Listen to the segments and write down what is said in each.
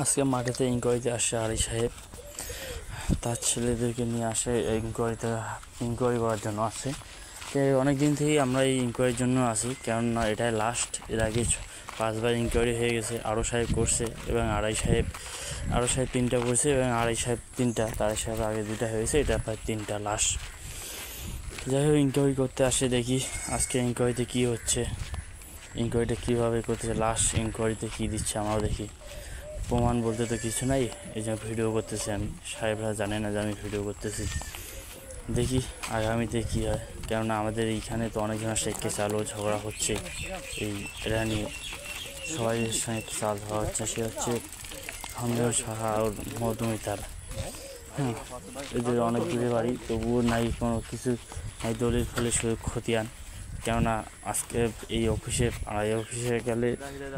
আজকে মাঠেতে ইনকোয়ারিতে আসে আলী সাহেব, তার ছেলেদেরকে নিয়ে আসে ইনকোয়ারি করার জন্য আসে। অনেক দিন থেকেই আমরা এই ইনকোয়ারির জন্য আসি, কেননা এটাই লাস্ট। এর আগে 5বার ইনকোয়ারি হয়ে গেছে, আরও সাহেব করছে এবং আড়াই সাহেব 3টা করছে এবং আড়াই সাহেব 3টা, তার সাহেব আগে 2টা হয়েছে, এটা প্রায় 3টা লাস্ট। যাই হোক, ইনকোয়ারি করতে আসে, দেখি আজকে ইনকোয়ারিতে কী হচ্ছে, ইনকোয়ারিটা কীভাবে করতেছে, লাস্ট ইনকোয়ারিতে কী দিচ্ছে আমরাও দেখি। প্রমাণ বলতে তো কিছু নাই, এই জন্য ভিডিও করতেছি আমি। সাহেবরা জানে না যে আমি ভিডিও করতেছি। দেখি আগামীতে কী হয়, কেননা আমাদের এইখানে তো অনেকজনের সাথে কেস আলো ঝগড়া হচ্ছে, এই এটা নিয়ে সবাই সঙ্গে একটু চাল ঝগড়া হচ্ছে। সে হচ্ছে সন্দেহ সাহা আর মধুমিতার। এদের অনেক দূরে বাড়ি, তবুও নাই কোনো কিছু নাই, দলিল ফলে শুধু খতিয়ান। কেননা আজকে এই অফিসে গেলে,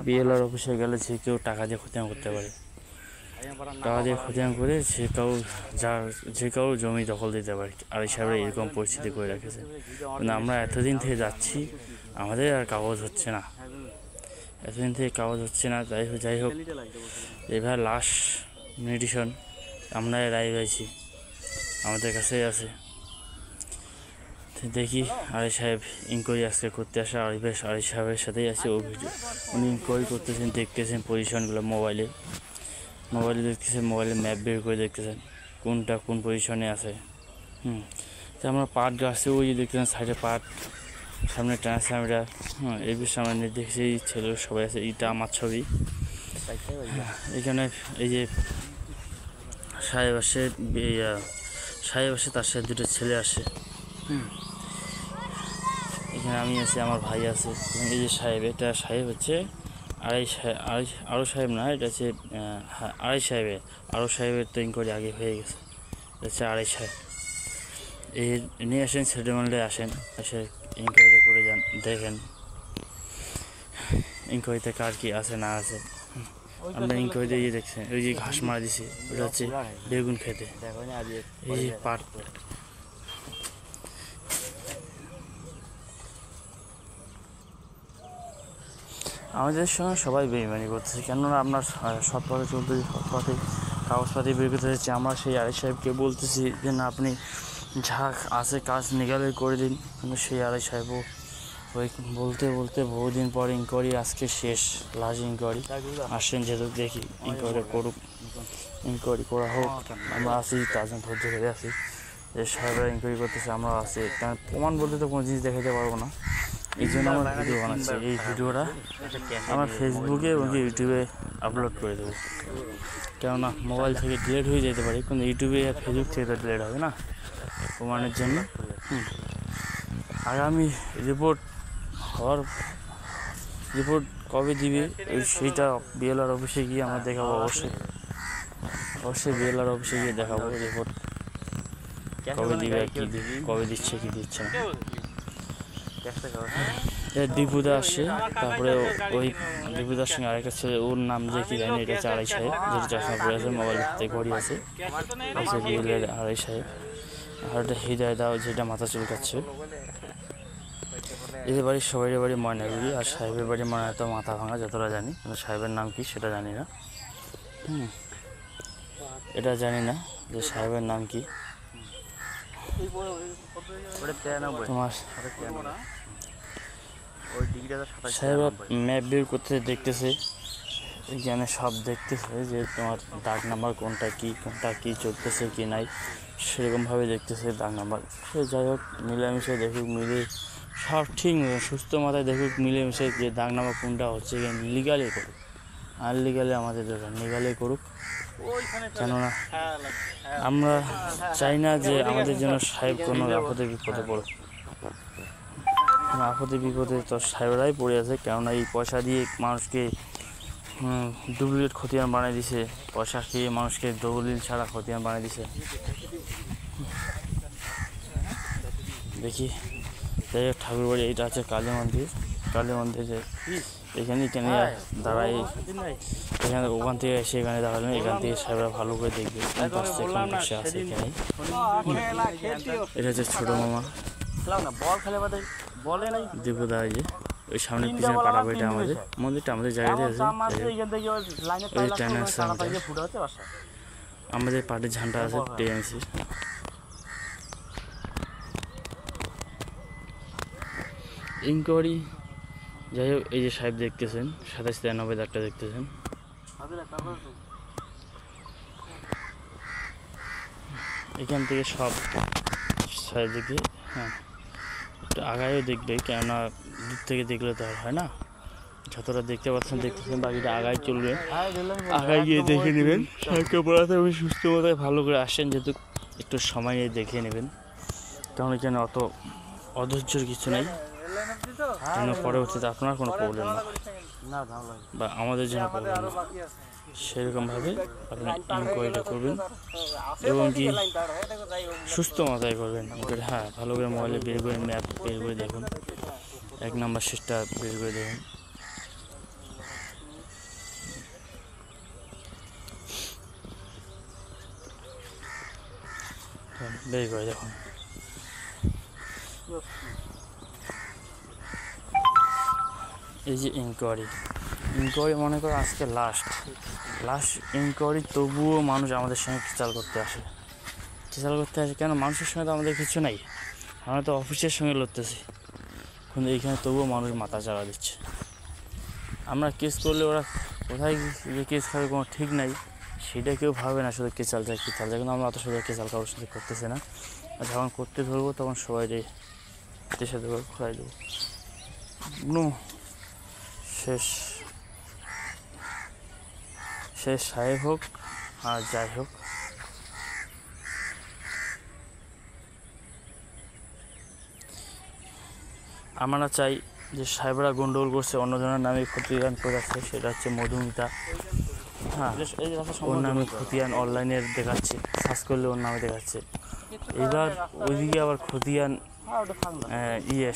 বিএলআর অফিসে গেলে যে কেউ টাকা দিয়ে খতিয়ান করতে পারে, টাকা দিয়ে খতিয়ান করে যে কাউ জমি দখল দিতে পারে। আর হিসাবে এরকম পরিস্থিতি করে রেখেছে। কিন্তু আমরা এতদিন থেকে যাচ্ছি, আমাদের আর কাগজ হচ্ছে না, যাই হোক এবার লাস্ট মেডিসন আমরা রায় পাইছি, আমাদের কাছেই আছে। দেখি আলী সাহেব ইনকোয়ারি আজকে করতে আসা, আলী সাহেবের সাথেই আছে ও ভিডিও। উনি ইনকোয়ারি করতেছেন, দেখতেছেন পজিশনগুলো, মোবাইলে দেখতেছেন, মোবাইলে ম্যাপ বের করে দেখতেছেন কোনটা কোন পজিশনে আছে। তো আমরা পাট গাছে ওই দেখতেছেন সাইডে পাট, সামনে ট্রান্সফরমার, এই সামনে দেখছি ছেলে সবাই আছে। এইটা আমার ছবি। এখানে এই যে সাহেব আসে, তার সাথে 2টা ছেলে আসে। এখানে আমি আছি, আমার ভাই আছে। এই যে সাহেব, এটা সাহেব হচ্ছে আরও সাহেব না, এটা হচ্ছে আরও সাহেবের তো ইনকোয়ারি আগে হয়ে গেছে। এটা হচ্ছে আড়াই সাহেব। এই নিয়ে আসেন, ছেলেমানলে আসেন, এসে ইনকোয়ারি করে যান, দেখেন ইনকোয়ারিতে কার কি আছে না আছে। আমরা ইনকোয়ারিতে দেখছেন ওই যে ঘাস মারা দিছে, ওটা হচ্ছে বেগুন খেতে, এই যে পাট। আমাদের সঙ্গে সবাই বেইমানি করতেছে, কেননা আমরা সৎ পথে চলতেছি, সৎ পথে কাগজপাতি বের করতে চাচ্ছি। আমরা সেই আড়াই সাহেবকে বলতেছি যে না, আপনি যা আছে কাজ নিগালে করে দিন, কিন্তু সেই আড়াই সাহেবও ওই বলতে বহুদিন পর ইনকোয়ারি আজকে শেষ, লাস্ট ইনকোয়ারি আসেন। যেহেতু দেখি ইনকোয়ারি করা হোক, আমরা আসি, তার জন্য ধৈর্য ধরে আসি যে সাহেবরা ইনকোয়ারি করতেছে, আমরা আসি। কারণ প্রমাণ বলতে তো কোনো জিনিস দেখাতে পারবো না, এই জন্য আমরা ভিডিও বানাচ্ছি। এই ভিডিওটা আমরা ফেসবুকে এবং ইউটিউবে আপলোড করে দেবো, কেননা মোবাইল থেকে ডিলিট হয়ে যেতে পারে, কিন্তু ইউটিউবে আর ফেসবুক থেকে তো ডিলিট হবে না, প্রমাণের জন্য। আগামী রিপোর্ট কবে দিবে সেইটা বিএলআর অফিসে গিয়ে আমরা দেখাবো। অবশ্যই বিএলআর অফিসে গিয়ে দেখাবো রিপোর্ট কবে দিবে, কবে দিচ্ছে কি দিচ্ছে না। দীপুদা আসছে, তারপরে ওই দীপুদার সঙ্গে আরেকটা ছেলে, ওর নাম যে কি জানি, এটা হচ্ছে আড়াই সাহেব, যেটা চশমা পরে আছে, মোবাইল হাতে ঘড়ি আছে, আড়াই সাহেব। আর একটা হৃদয় দাও, যেটা মাথা চুলকাচ্ছে। এদের বাড়ির সবাই বাড়ি ময়নাগুড়ি, আর সাহেবের বাড়ি ময়নাত মাথা ভাঙা, যতটা জানি। কিন্তু সাহেবের নাম কি সেটা জানি না। এটা জানি না যে সাহেবের নাম কি। তোমার সাহেব ম্যাপ বের করতে দেখতেছে, এখানে সব দেখতেছে যে তোমার দাগ নাম্বার কোনটা কি চলতেছে কি নাই, সেরকমভাবে দেখতেছে দাগ নাম্বার। সে যাই হোক, মিলেমিশে দেখুক, সব ঠিক সুস্থ মাথায় দেখুক, মিলেমিশে যে দাগ নাম্বার কোনটা হচ্ছে, লিগালি করুক, আনলিগালি আমাদের দরকার, লিগালি করুক। কেননা আমরা চাই না যে আমাদের জন্য সাহেব কোনো আপদে বিপদে পড়ুক। বিপদে তো সাহেবরাই পড়ে আছে, কেননা এই পয়সা দিয়ে মানুষকে ডুপ্লিকেট খতিয়ান বানিয়ে দিছে, পয়সা খেয়ে মানুষকে দলিল ছাড়া খতিয়ান বানিয়ে দিছে। দেখি যাই হোক, ঠাকুর বাড়ি এইটা আছে কালী মন্দির যে এখানে দাঁড়াই, এখানে ওখান থেকে এসে এখানে দাঁড়ালেন, এখান থেকে সাহেবরা ভালো করে দেখবে বসে আছে এখানে। এটা হচ্ছে ছোট মামা দীপুদা, যে ওই সামনে পিছনে পাড়া বইটা আমাদের মন্দিরটা আমাদের জায়গাতে আছে। ওই ট্রেন আছে আমাদের পাটের ঝান্ডা আছে টিএমসি। ইনকোয়ারি যাই হোক, এই যে সাহেব দেখতেছেন 2793 দাগটা দেখতেছেন। এখান থেকে সব চারিদিকে হ্যাঁ একটু আগায়ও দেখবে, কেননা দূর থেকে দেখলে তো আর হয় না, যতটা দেখতে পাচ্ছেন দেখতেছেন, বাকিটা আগায় চলবে, আগায় গিয়ে দেখে নেবেন। সাহেবকে পড়াতে আপনি সুস্থ মতায় ভালো করে আসেন, যেহেতু একটু সময় নিয়ে দেখে নেবেন, কারণ এখানে অত অধৈর্যের কিছু নেই, যেন পরবর্তীতে আপনার কোনো প্রবলেম না বা আমাদের জন্য প্রবলেম না, সেরকমভাবে আপনি ইনকোয়ারিটা করবেন এবং কি সুস্থ মাথায় করবেন। হ্যাঁ, ভালো করে মোবাইলে বের করে ম্যাপ বের করে দেখুন, 1 নম্বর সিটটা বের করে দেখুন। বের করে দেখুন। এই যে ইনকোয়ারি মনে করো আজকে লাস্ট ইনকোয়ারি, তবুও মানুষ আমাদের সঙ্গে কেচাল করতে আসে। কেন? মানুষের সঙ্গে তো আমাদের কিছু নাই, আমরা তো অফিসের সঙ্গে লড়তেছি, কিন্তু এইখানে তবুও মানুষ মাথা চাড়া দিচ্ছে। আমরা কেস করলে ওরা কোথায় যে কেস খাবে কোনো ঠিক নাই, সেটা কেউ ভাবে না, শুধু কেচাল যায়। কিন্তু আমরা অত সোজা কেচাল কারোর সাথে করতেছি না, আর যখন করতে ধরবো তখন সবাই দেশে দেবো, খোয়াই দেবো। শেষ সাহেব হোক আর যাই হোক, আমরা চাই যে সাহেবরা গন্ডগোল করছে, অন্যজনের নামে ক্ষতিগান করে আছে, সেটা হচ্ছে মধুমিতা। হ্যাঁ, ওর নামে খতিয়ান অনলাইনে দেখাচ্ছে, সার্চ করলে ওর নামে দেখাচ্ছে। এবার ওইদিকে আবার খতিয়ান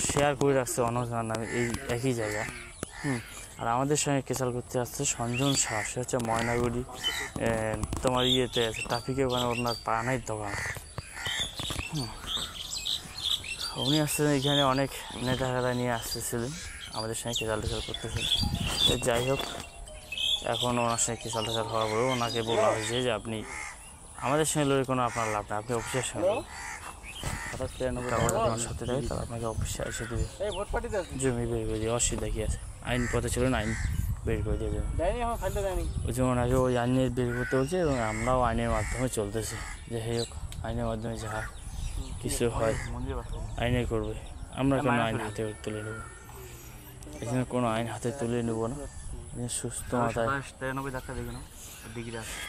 শেয়ার করে রাখছে অন্যজনের নামে, এই একই জায়গা। আর আমাদের সঙ্গে কেচাল করতে আসছে সঞ্জন শাহ, সে হচ্ছে ময়নাগুড়ি তোমার ইয়েতে আছে, ট্রাফিকে, ওখানে ওনার পানাইয়ের দোকান। উনি আসছেন এখানে, অনেক নেতাখাতা নিয়ে আসতেছিলেন, আমাদের সঙ্গে কেচাল টেচাল করতেছেন। যাই হোক, এখন ওনার সঙ্গে কেচাল টেচাল হওয়ার পরেও ওনাকে বলা হয়েছে যে আপনি আমাদের সঙ্গে লড়ে কোনো আপনার লাভ নেই, আপনি অফিসের সঙ্গে সাথে দেয়, তাহলে আপনাকে অফিসে এসে দেবে, জমি বের করে দিয়ে অসুবিধা কী আছে? আইন পথে চলুন, আইন বের করে দিয়ে দেবেন। ওই জন্য ওনাকে ওই আইনের বের করতে হচ্ছে, এবং আমরাও আইনের মাধ্যমে চলতেছি, যে হেই হোক, আইনের মাধ্যমে যা কিছু হয় আইনে করবে। আমরা কোনো আইন হাতে তুলে নেব, এই জন্য কোনো আইন হাতে তুলে নেব না। সুস্থ মাথায়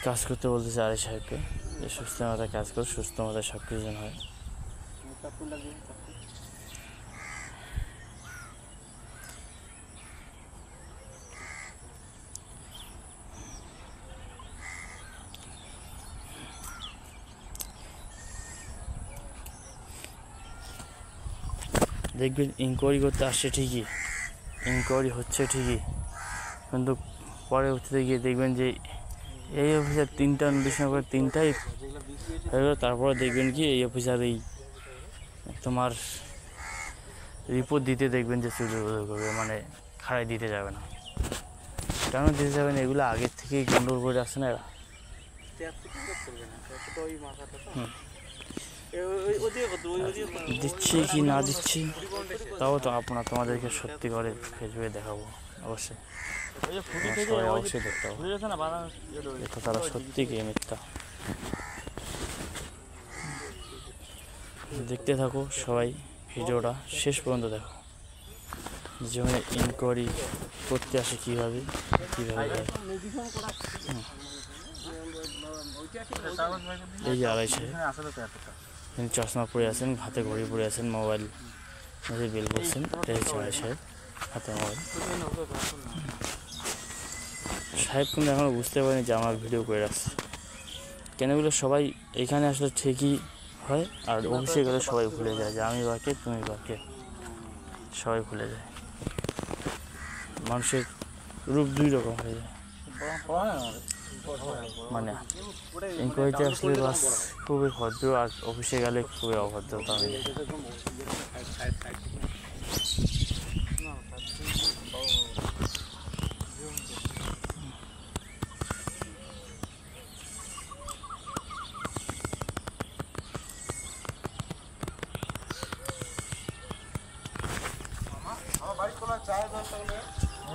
কাজ করতে বলতেছে আরে সাহেবকে, যে সুস্থ মাথায় কাজ করে, সুস্থ মাথায় সব কিছু যেন হয়। দেখবেন ইনকোয়ারি করতে আসছে ঠিকই, ইনকোয়ারি হচ্ছে ঠিকই, কিন্তু পরবর্তীতে গিয়ে দেখবেন যে এই অফিসার 3টা নোটিশ করে 3টাই হয়ে গেল, তারপরে দেখবেন কি এই অফিসার এই তোমার রিপোর্ট দিতে দেখবেন যে চুরিবোধ করবে, মানে খাড়াই দিতে যাবে না। কেন দিতে যাবে না? এগুলো আগের থেকেই গন্ডগোল করে আসছে না এরা। দিচ্ছি কি না দিচ্ছি তাও তো তোমাদেরকে সত্যি করে ফেসবুকে দেখাবো, অবশ্যই সবাই অবশ্যই দেখতে হবে, এটা তারা সত্যি কি মিথ্যা। দেখতে থাকো সবাই, ভিডিওটা শেষ পর্যন্ত দেখো, যেখানে ইনকোয়ারি করতে আসে কীভাবে হয়। এই যে আড়াইশে তিনি চশমা পরে আছেন, হাতে ঘড়ি পরে আছেন, মোবাইল বিল করছেন, এটা হচ্ছে আড়াইশে হাতে মোবাইল। সাহেব কিন্তু এখনও বুঝতে পারেনি যে আমার ভিডিও করে রাখছে। কেন বলে সবাই এখানে আসলে ঠিকই হয়, আর অফিসে গেলে সবাই ভুলে যায় যে আমি বাকে তুমি বাকে, সবাই ভুলে যায়। মানুষের রূপ 2 রকম হয়ে যায়, মানে ইনকোয়ারিতে আসলে বাস খুবই ভদ্র, আর অফিসে গেলে খুবই অভদ্রতা হয়ে যায়।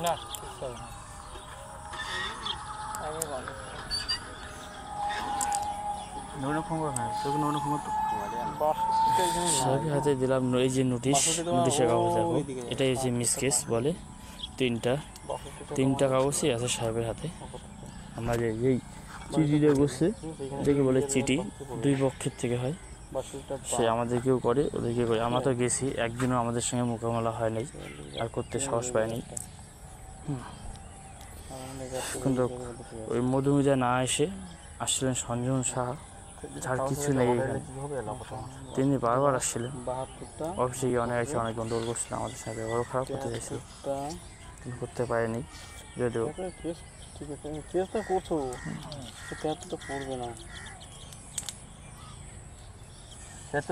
না সাহেবের হাতে দিলাম এই যে নোটিশের কাগজ দেখো, এটাই হচ্ছে মিস কেস বলে। তিনটা কাগজই আছে সাহেবের হাতে। আমরা যে যেই চিঠিটা বসছে এটাকে বলে চিঠি, দুই পক্ষের থেকে হয়। সে আমাদেরকেও করে ওদেরকে করে। আমরা তো গেছি, একদিনও আমাদের সঙ্গে মোকাবেলা হয় নাই, আর করতে সাহস পায় নাই। কিন্তু ওই মধুমিতা না এসে আসছিলেন সঞ্জীবন সাহা, যার কিছু নেই এখানে। তিনি বারবার আসছিলেন অফিসে গিয়ে, অনেক গন্ডগোল করছিলেন আমাদের সাথে, ব্যবহার খারাপ করতে চাইছিল, কিন্তু করতে পারেনি। যদিও চেষ্টা করছো, পড়বে না।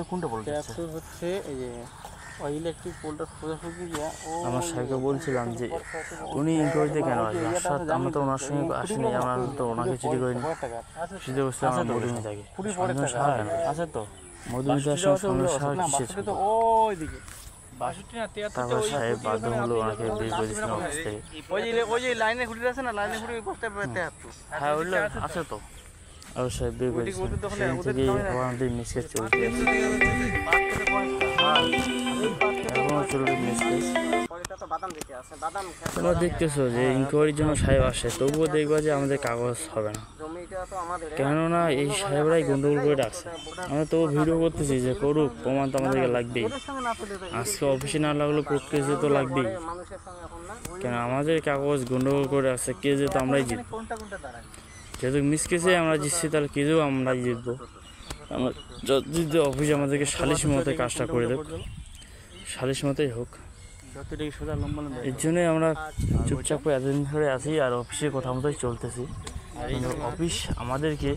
কোনটা বলতে হচ্ছে এই যে ইলেকট্রিক পোলটা সোজাসুজি গিয়া। আমার সাহেবকে বলছিলাম যে উনি ইনকোয়ারিতে কেন আসবেন, আমরা তো ওনার সঙ্গে আসিনি, আমরা তো ওনাকে চিঠি করিনি। চিঠি করছিলাম আমার মধুমিতাকে। সঞ্জীবন সাহা কেন আছে? তো মধুমিতার সঙ্গে সঞ্জীবন সাহা কিসের? তারপর সাহেব বাধ্য হলো ওনাকে বের করে দিয়েছিলেন অফিস থেকে। ওই যে লাইনে ঘুরে আছে না, লাইনে ঘুরে বসতে পারতে হাঁটতো। হ্যাঁ ওইগুলো আছে তো। আর সাহেব বের করে দিয়েছিলেন। সেদিন থেকেই আমাদের মিসকেস চলতে আছে, এখনও চলবে মিসকেস। তোমরা দেখতেছো যে ইনকোয়ারির জন্য সাহেব আসে, তবুও দেখবা যে আমাদের কাগজ হবে না, কেননা এই সাহেবরাই গন্ডগোল করে ডাকছে। আমরা তবু ভিডিও করতেছি যে করুক, প্রমাণ তো আমাদেরকে লাগবেই। আজকে অফিসে না লাগলো কোর্ট কেসে তো লাগবেই, কেন আমাদের কাগজ গন্ডগোল করে আসছে। কেসে তো আমরাই জিতবো, যেহেতু মিস কেসে আমরা জিতছি, তাহলে কেসেও আমরাই জিতবো। আমরা যদি অফিস আমাদেরকে সালিশ মতে কাজটা করে দেব, সালিশ মতেই হোক। এর জন্যই আমরা চুপচাপ করে এতদিন ধরে আছি, আর অফিসের কথা মতোই চলতেছি। কিন্তু অফিস আমাদেরকে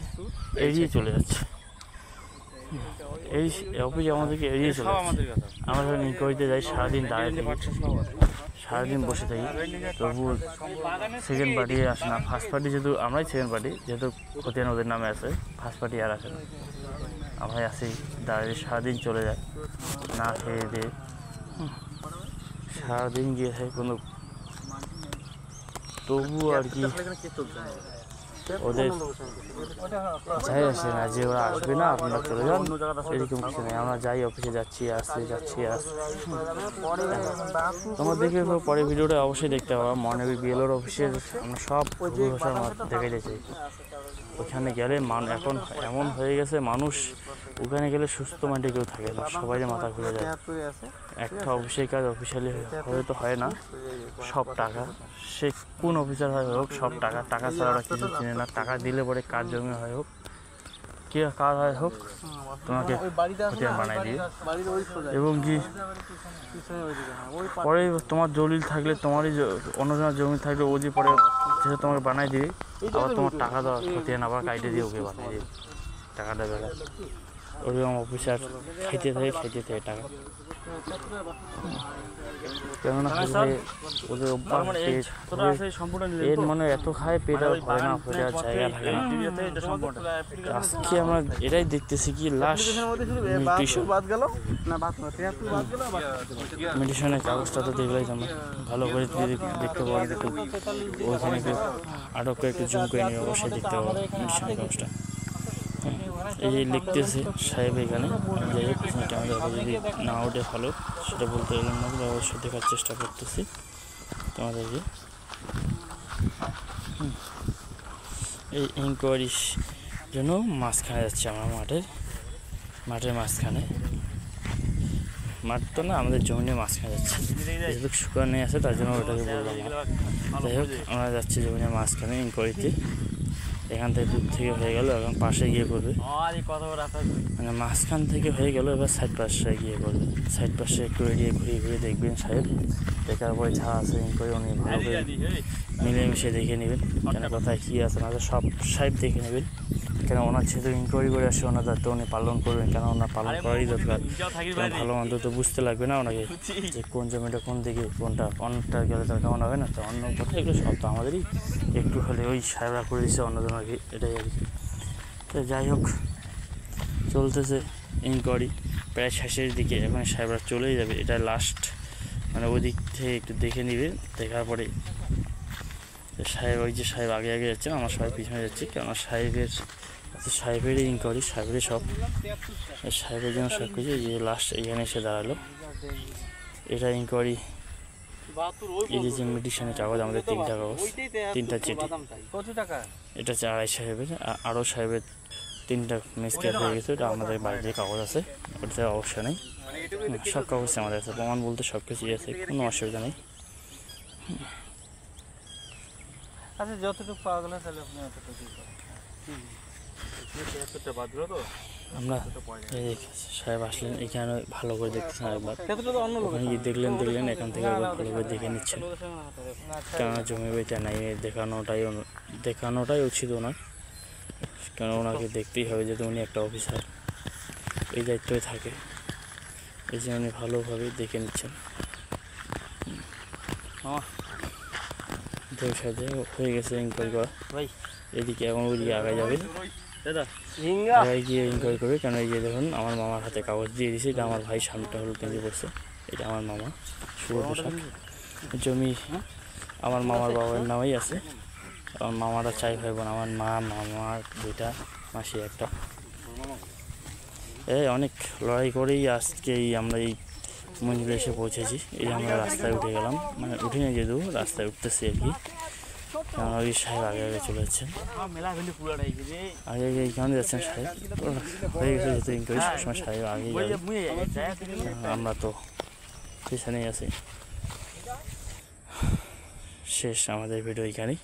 এড়িয়ে চলে যাচ্ছে, এই অফিস আমাদেরকে এড়িয়ে চলে যাচ্ছে। আমরা যখন ইনকোয়ারিতে যাই, সারাদিন দাঁড়িয়ে থাকি, সারাদিন বসে থাকি, তবুও সেকেন্ড পার্টি আসে না। ফার্স্ট পার্টি যেহেতু আমরাই সেকেন্ড পার্টি, যেহেতু খতিয়ান ওদের নামে আছে, ফার্স্ট পার্টি আর আসে না। আমরাই আসি, দাঁড়িয়ে সারাদিন চলে যায়, না খেয়ে দিয়ে সারাদিন গিয়ে থাকে কোনো। তবুও আর কি ওদের যাই আসে না যে ওরা আসবে না, আপনারা চলে যান, এরকম কিছু নেই। আমরা যাই, অফিসে যাচ্ছি আসছি। তোমরা দেখে পরে ভিডিওটা অবশ্যই দেখতে পাবো। মহানবী বিএলওর অফিসের আমরা সব দেখাই দিয়েছি। ওখানে গেলে এখন এমন হয়ে গেছে, মানুষ ওখানে গেলে সুস্থ মাইন্ডে কেউ থাকে না, সবাই মাথা ঘুরে যায়। একটা অফিসের কাজ অফিসিয়ালি হয়তো হয় না, সব টাকা, সে কোন অফিসার হয় হোক, সব টাকা ছাড়া ওরা কিছু চিনে না। টাকা দিলে পরে কাজ জমি হয় হোক, কে কার হয় হোক, তোমাকে খতিয়ান বানাই দিয়ে, এবং কি পরে তোমার দলিল থাকলে, তোমারই অন্যজনের জমি থাকলে, ও যে পরে যেহেতু তোমাকে বানাই দিবে, আবার তোমার টাকা দেওয়া খতিয়ান আবার কাইটে দিয়ে ওকে বানাই দিবে, টাকাটা বেলা। ওরকম অফিসার খাইতে থাকে টাকা। কেননা ওদের অভ্যাস, পেট মানে এত খায়, পেট আর ভরে না, পেটে আর জায়গা থাকে না। আজকে আমরা এটাই দেখতেছি কি লাস্ট মেডিসিনের কাগজটা তো দেখলেই তোমরা ভালো করে দেখতে পাবো। একটু ওইখানে একটু আটক করে একটু জুম করে নিয়ে অবশ্যই দেখতে পাবো মেডিসিনের কাগজটা। এই যে লিখতেছে সাহেব এখানে, যাই হোক আমাদের যদি না ওঠে ভালো, সেটা বলতে গেলাম না, অবশ্যই দেখার চেষ্টা করতেছি তোমাদেরকে। এই ইনকোয়ারির জন্য মাঝখানে যাচ্ছি আমরা, মাঠের মাঝখানে, মাঠ তো না, আমাদের জমিনের মাঝখানে যাচ্ছি। যেহেতু শুকানো আছে, তার জন্য ওটাকে বললাম। যাই হোক আমরা যাচ্ছি জমিনের মাঝখানে ইনকোয়ারিতে। এখান থেকে দূর থেকে হয়ে গেল, এখন পাশে গিয়ে করবে, মানে মাঝখান থেকে হয়ে গেল, এবার সাইড পাশে গিয়ে করবে। সাইড পাশে একটু এড়িয়ে ঘুরিয়ে ঘুরিয়ে দেখবেন সাহেব, দেখার পরে যা আছে করে উনি ভালো করে মিলেমিশে দেখে নেবেন কেন কোথায় কী আছে না আছে সব সাহেব দেখে নেবেন। কেন ওনার যেহেতু ইনকোয়ারি করে আসে ওনার দায়িত্ব উনি পালন করবেন, কেন ওনার পালন করারই দরকার। ভালো মন্দ তো বুঝতে লাগবে না ওনাকে যে কোন জমিটা কোন দিকে কোনটা, অন্যটা গেলে তার কেমন হবে না, তো অন্য কথা এগুলো সব তো আমাদেরই একটু হলে ওই সাহেবরা করে দিচ্ছে অন্যজন আর কি, এটাই আর কি। তো যাই হোক চলতেছে ইনকোয়ারি প্রায় শেষের দিকে, এখন সাহেবরা চলেই যাবে, এটা লাস্ট, মানে ওই দিক থেকে একটু দেখে নিবে, দেখার পরে সাহেব ওই যে সাহেব আগে আগে যাচ্ছে, আমার সাহেব পিছনে যাচ্ছে, কেননা সাহেবেরই ইনকোয়ারি, সাহেবেরই সব, সাহেবের জন্য সব কিছু। যে লাস্ট এখানে এসে দাঁড়ালো, এটা ইনকোয়ারি। এই যে মেডিসিনের কাগজ আমাদের 3টা কাগজ, 3টা চিঠি, এটা হচ্ছে আড়াই সাহেবের, আরও সাহেবের 3টা মিসকেট হয়ে গেছে, এটা আমাদের বাড়িতে কাগজ আছে, ওটাতে অবশ্যই নেই, সব কাগজ আমাদের আছে, প্রমাণ বলতে সব কিছুই আছে, কোনো অসুবিধা নেই। আচ্ছা যতটুকু পাওয়া গেল তাহলে আপনি আমরা সাহেব আসলেন এখানে ভালো করে দেখতেছেন একবার, ওখানে গিয়ে দেখলেন এখান থেকে একবার ভালো করে দেখে নিচ্ছেন, কেননা জমি বইটা নাই, দেখানোটাই উচিত ওনার, কেন ওনাকে দেখতেই হবে যেহেতু উনি একটা অফিসার, এই দায়িত্বই থাকে, এই যে উনি ভালোভাবে দেখে নিচ্ছেন। সাথে হয়ে গেছে ইনকোয়ারি করা, এদিকে এখন ওইদিকে আগায় যাবে, আগায় গিয়ে ইনকোয়ারি করবে, কেন এই যে দেখুন আমার মামার হাতে কাগজ দিয়ে দিয়েছে, এটা আমার ভাই সামনেটা হলুদ গেঞ্জি পড়ছে, এটা আমার মামা শুভ পোশাক, জমি আমার মামার বাবার নামেই আছে, আমার মামারা 4 ভাই বোন, আমার মা, মামার 2টা, মাসি 1টা, এই অনেক লড়াই করেই আজকেই আমরা এই মঞ্জিলে এসে পৌঁছেছি। এই আমরা রাস্তায় উঠে গেলাম, মানে উঠিনি যেহেতু রাস্তায় উঠতেছি আর কি, কারণ ওই সাহেব আগে আগে চলে যাচ্ছেন, আগে আগে এইখানে যাচ্ছেন সাহেব, হয়ে গেছে যেহেতু ইনকোয়ারি সবসময় সাহেব আগেই যাবে, আমরা তো পিছনেই আছি। শেষ আমাদের ভিডিও এইখানেই।